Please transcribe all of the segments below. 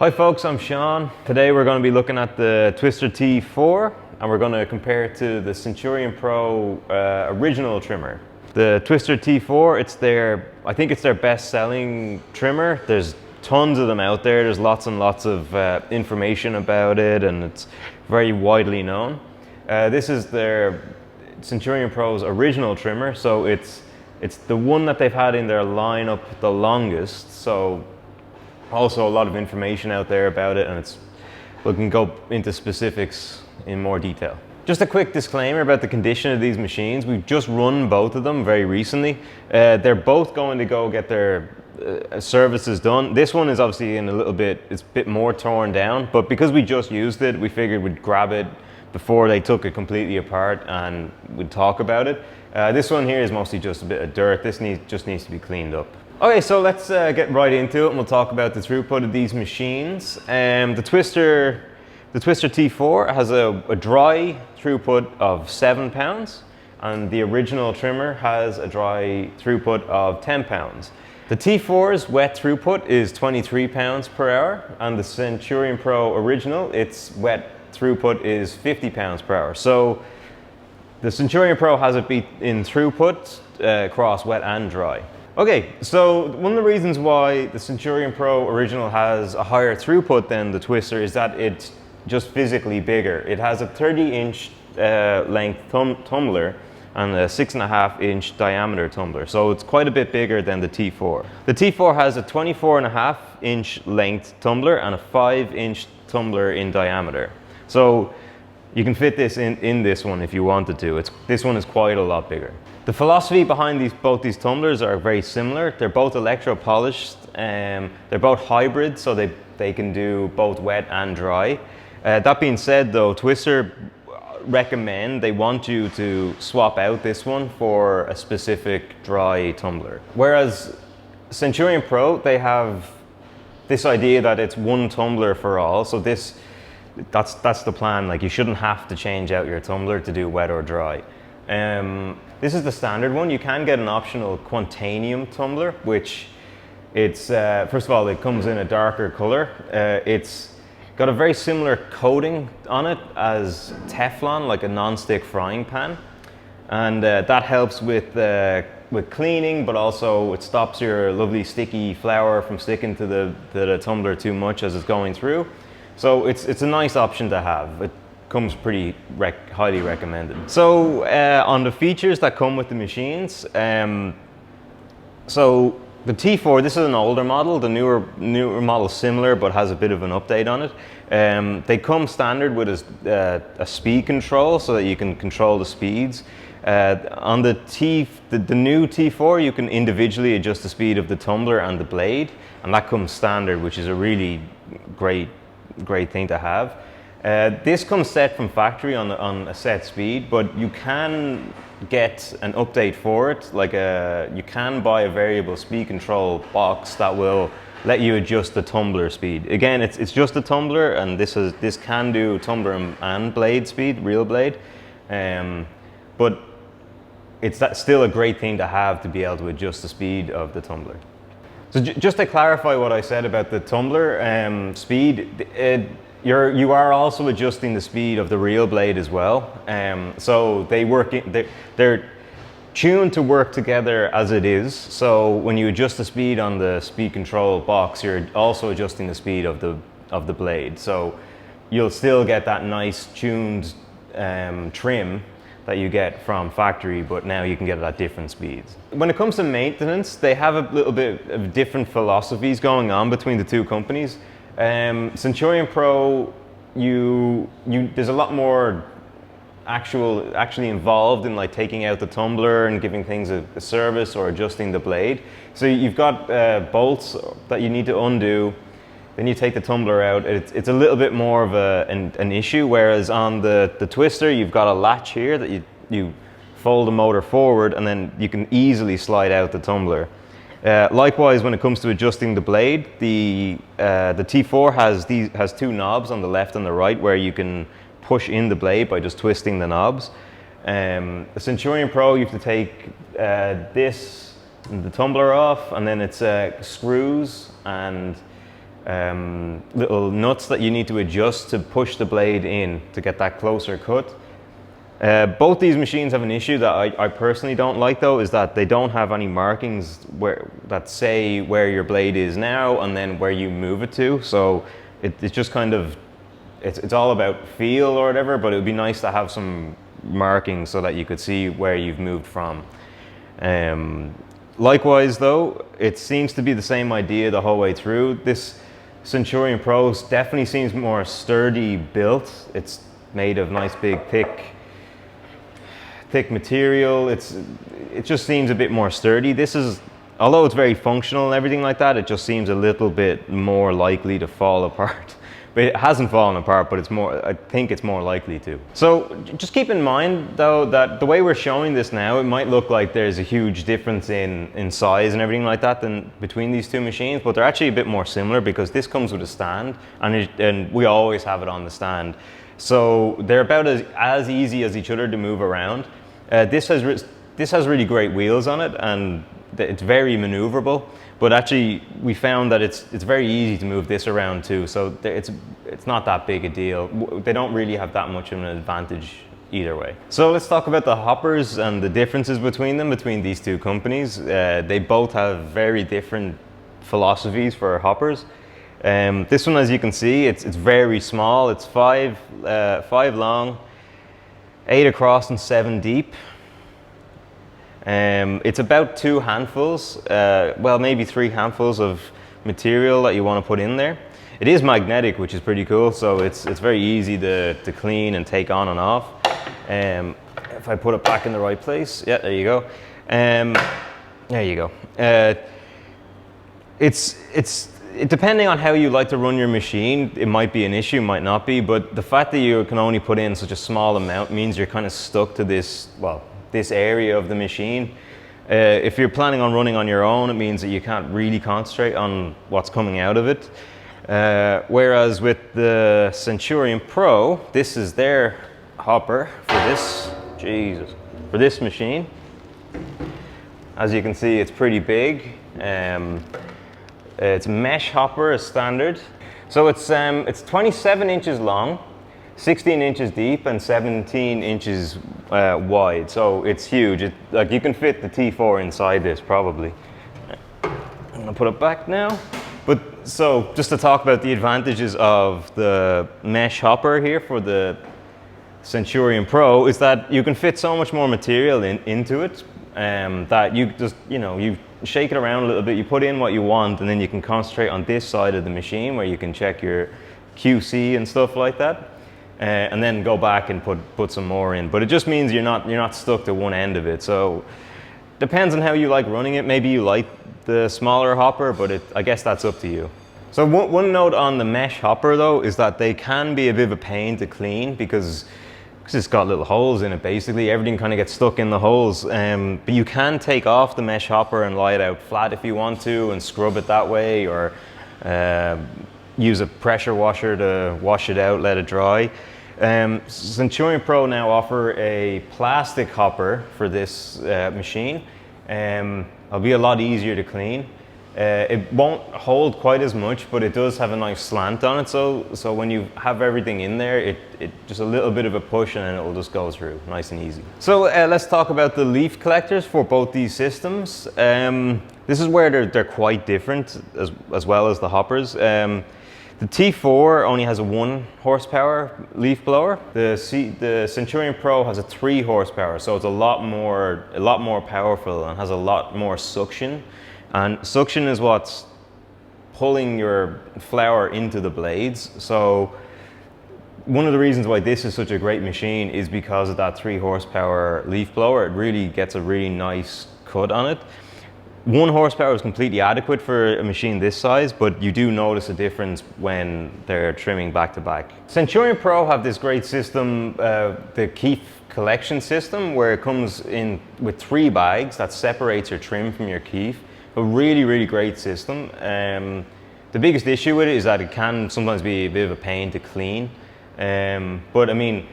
Hi folks, I'm Sean. Today we're going to be looking at the Twister T4 and we're going to compare it to the Centurion Pro original trimmer. The Twister T4, I think it's their best selling trimmer. There's tons of them out there. There's lots and lots of information about it and it's very widely known. This is their Centurion Pro's original trimmer, so it's the one that they've had in their lineup the longest. So also a lot of information out there about it, and we can go into specifics in more detail. Just a quick disclaimer about the condition of these machines. We've just run both of them very recently. They're both going to go get their services done. This one is obviously it's a bit more torn down, but because we just used it, we figured we'd grab it before they took it completely apart and we'd talk about it. This one here is mostly just a bit of dirt. This just needs to be cleaned up. Okay, so let's get right into it and we'll talk about the throughput of these machines. The Twister T4 has a dry throughput of 7 pounds and the original trimmer has a dry throughput of 10 pounds. The T4's wet throughput is 23 pounds per hour and the Centurion Pro original, its wet throughput is 50 pounds per hour. So the Centurion Pro has it beat in throughput across wet and dry. Okay, so one of the reasons why the Centurion Pro original has a higher throughput than the Twister is that it's just physically bigger. It has a 30-inch length tumbler and a 6.5-inch diameter tumbler, so it's quite a bit bigger than the T4. The T4 has a 24.5-inch length tumbler and a 5-inch tumbler in diameter. So you can fit this in this one if you wanted to. This one is quite a lot bigger. The philosophy behind both these tumblers are very similar. They're both electro-polished. They're both hybrid, so they can do both wet and dry. That being said though, Twister they want you to swap out this one for a specific dry tumbler. Whereas Centurion Pro, they have this idea that it's one tumbler for all. So that's the plan. Like, you shouldn't have to change out your tumbler to do wet or dry. This is the standard one. You can get an optional Quantanium tumbler, which first of all, it comes in a darker color. It's got a very similar coating on it as Teflon, like a non-stick frying pan. And that helps with cleaning, but also it stops your lovely sticky flour from sticking to the tumbler too much as it's going through. So it's a nice option to have. It comes pretty highly recommended. So on the features that come with the machines, so the T4, this is an older model. The newer model is similar but has a bit of an update on it. They come standard with a speed control so that you can control the speeds. On the new T4, you can individually adjust the speed of the tumbler and the blade, and that comes standard, which is a really great thing to have. This comes set from factory on a set speed, but you can get an update for it. Like you can buy a variable speed control box that will let you adjust the tumbler speed. Again, it's just a tumbler, and this can do tumbler and blade speed, real blade, but it's still a great thing to have to be able to adjust the speed of the tumbler. So just to clarify what I said about the tumbler speed, you are also adjusting the speed of the real blade as well. So they're tuned to work together as it is. So when you adjust the speed on the speed control box, you're also adjusting the speed of the blade. So you'll still get that nice tuned trim that you get from factory, but now you can get it at different speeds. When it comes to maintenance, they have a little bit of different philosophies going on between the two companies. Centurion Pro, there's a lot more actually involved in like taking out the tumbler and giving things a service or adjusting the blade. So you've got bolts that you need to undo. Then you take the tumbler out. It's a little bit more of an issue, whereas on the Twister, you've got a latch here that you fold the motor forward and then you can easily slide out the tumbler. Likewise, when it comes to adjusting the blade, the T4 has two knobs on the left and the right where you can push in the blade by just twisting the knobs. The Centurion Pro, you have to take the tumbler off, and then it's screws and little nuts that you need to adjust to push the blade in to get that closer cut. Both these machines have an issue that I personally don't like though, is that they don't have any markings that say where your blade is now and then where you move it to. So it's just kind of, it's all about feel or whatever, but it would be nice to have some markings so that you could see where you've moved from. Likewise though, it seems to be the same idea the whole way through. This Centurion Pro definitely seems more sturdy built. It's made of nice big thick material. It just seems a bit more sturdy. This is, although it's very functional and everything like that, it just seems a little bit more likely to fall apart. But it hasn't fallen apart, but it's more, I think it's more likely to. So just keep in mind though that the way we're showing this now, it might look like there's a huge difference in size and everything like that than between these two machines, but they're actually a bit more similar because this comes with a stand and we always have it on the stand. So they're about as easy as each other to move around. This has really great wheels on it and it's very maneuverable, but actually we found that it's very easy to move this around too, so it's not that big a deal. They don't really have that much of an advantage either way. So let's talk about the hoppers and the differences between these two companies. They both have very different philosophies for hoppers. This one, as you can see, it's very small. It's 5 long, 8 across and 7 deep. It's about 2 handfuls, well maybe 3 handfuls of material that you want to put in there. It is magnetic, which is pretty cool, so it's very easy to clean and take on and off. If I put it back in the right place, yeah, there you go. There you go. Depending on how you like to run your machine, it might be an issue, might not be, but the fact that you can only put in such a small amount means you're kind of stuck to this area of the machine. If you're planning on running on your own, it means that you can't really concentrate on what's coming out of it. Whereas with the Centurion Pro, this is their hopper for this machine. As you can see, it's pretty big. It's a mesh hopper as standard. So it's 27 inches long, 16 inches deep and 17 inches wide, so it's huge. Like you can fit the T4 inside this probably. I'm gonna put it back now. But so just to talk about the advantages of the mesh hopper here for the Centurion Pro is that you can fit so much more material into it that you just, you shake it around a little bit, you put in what you want, and then you can concentrate on this side of the machine where you can check your QC and stuff like that. And then go back and put some more in. But it just means you're not stuck to one end of it. So depends on how you like running it. Maybe you like the smaller hopper, but I guess that's up to you. So one note on the mesh hopper though is that they can be a bit of a pain to clean because it's got little holes in it basically. Everything kind of gets stuck in the holes. But you can take off the mesh hopper and lie it out flat if you want to and scrub it that way, or use a pressure washer to wash it out, let it dry. Centurion Pro now offer a plastic hopper for this machine. It'll be a lot easier to clean. It won't hold quite as much, but it does have a nice slant on it, so when you have everything in there, it just a little bit of a push and then it will just go through nice and easy. So let's talk about the leaf collectors for both these systems. This is where they're quite different as well as the hoppers. The T4 only has a 1 horsepower leaf blower. The Centurion Pro has a 3 horsepower, so it's a lot more powerful and has a lot more suction. And suction is what's pulling your flour into the blades. So one of the reasons why this is such a great machine is because of that 3 horsepower leaf blower. It really gets a really nice cut on it. 1 horsepower is completely adequate for a machine this size, but you do notice a difference when they're trimming back to back. Centurion Pro have this great system, the keef collection system, where it comes in with 3 bags that separates your trim from your keef. A really, really great system. The biggest issue with it is that it can sometimes be a bit of a pain to clean. But I mean,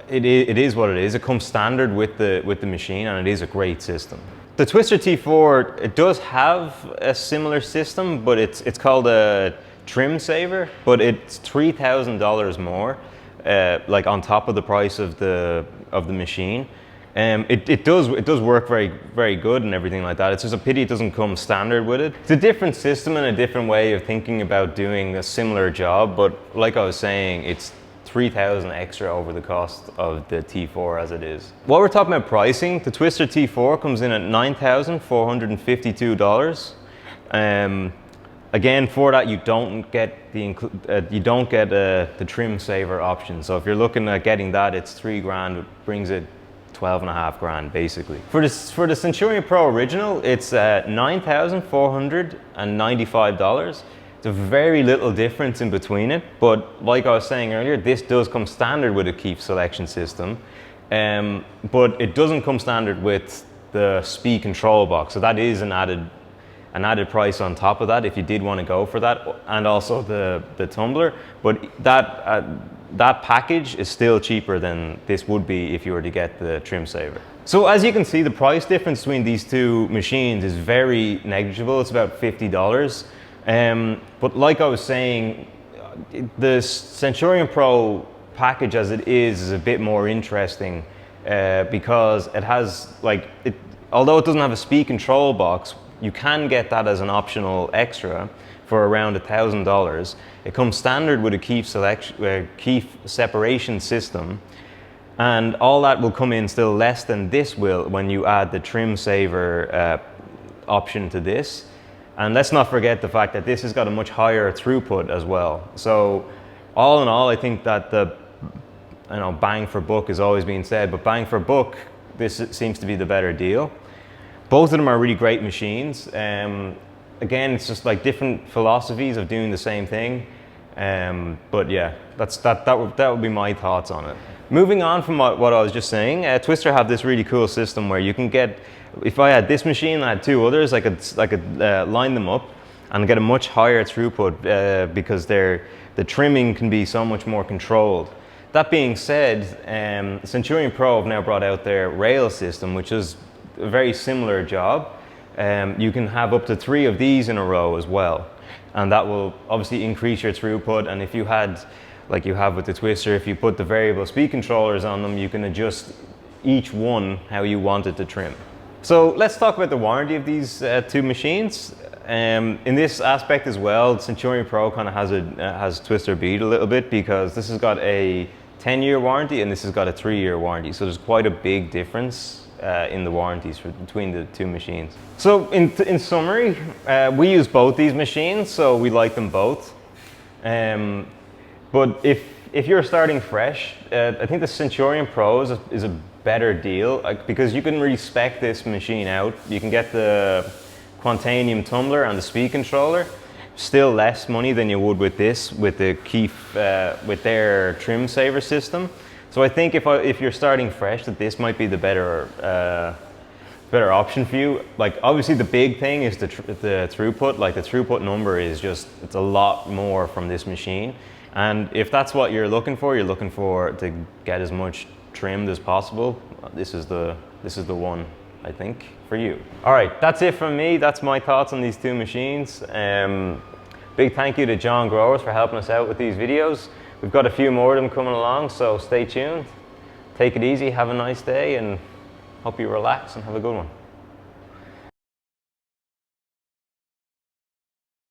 it is what it is. It comes standard with the machine, and it is a great system. The Twister T4, it does have a similar system, but it's called a trim saver, but it's $3,000 more, like on top of the price of the machine. It does work very good and everything like that. It's just a pity it doesn't come standard with it. It's a different system and a different way of thinking about doing a similar job, but like I was saying, it's 3,000 extra over the cost of the T4 as it is. While we're talking about pricing, the Twister T4 comes in at $9,452. Again, for that you don't get the trim saver option. So if you're looking at getting that, it's $3,000. It brings it 12.5 grand basically. For the Centurion Pro Original, it's $9,495. It's a very little difference in between it, but like I was saying earlier, this does come standard with a keep selection system, but it doesn't come standard with the speed control box. So that is an added price on top of that if you did want to go for that, and also the tumbler. But that package is still cheaper than this would be if you were to get the trim saver. So as you can see, the price difference between these two machines is very negligible. It's about $50. But like I was saying, the Centurion Pro package as it is a bit more interesting because it has, although it doesn't have a speed control box, you can get that as an optional extra for around $1,000. It comes standard with a keep separation system, and all that will come in still less than this will when you add the trim saver option to this. And let's not forget the fact that this has got a much higher throughput as well. So all in all, I think that bang for buck is always being said, but bang for buck, this seems to be the better deal. Both of them are really great machines. Again, it's just like different philosophies of doing the same thing. But yeah, that would be my thoughts on it. Moving on from what I was just saying, Twister have this really cool system where you can get, if I had this machine and I had two others, I could line them up and get a much higher throughput because the trimming can be so much more controlled. That being said, Centurion Pro have now brought out their rail system, which is a very similar job. You can have up to 3 of these in a row as well, and that will obviously increase your throughput. And if you had, like you have with the Twister, if you put the variable speed controllers on them, you can adjust each one how you want it to trim. So let's talk about the warranty of these two machines. In this aspect as well, Centurion Pro kind of has Twister beat a little bit, because this has got a 10-year warranty and this has got a 3-year warranty. So there's quite a big difference in the warranties between the two machines. So in summary, we use both these machines, so we like them both. But if you're starting fresh, I think the Centurion Pro is a better deal, because you can really spec this machine out. You can get the Quantanium tumbler and the speed controller, still less money than you would with this, with the with their trim saver system. So I think if you're starting fresh, that this might be the better option for you. Like obviously the big thing is the throughput. Like the throughput number is just, it's a lot more from this machine. And if that's what you're looking for to get as much trimmed as possible, this is the one, I think, for you. All right, that's it from me. That's my thoughts on these two machines. Big thank you to John Growers for helping us out with these videos. We've got a few more of them coming along, so stay tuned. Take it easy, have a nice day, and hope you relax and have a good one.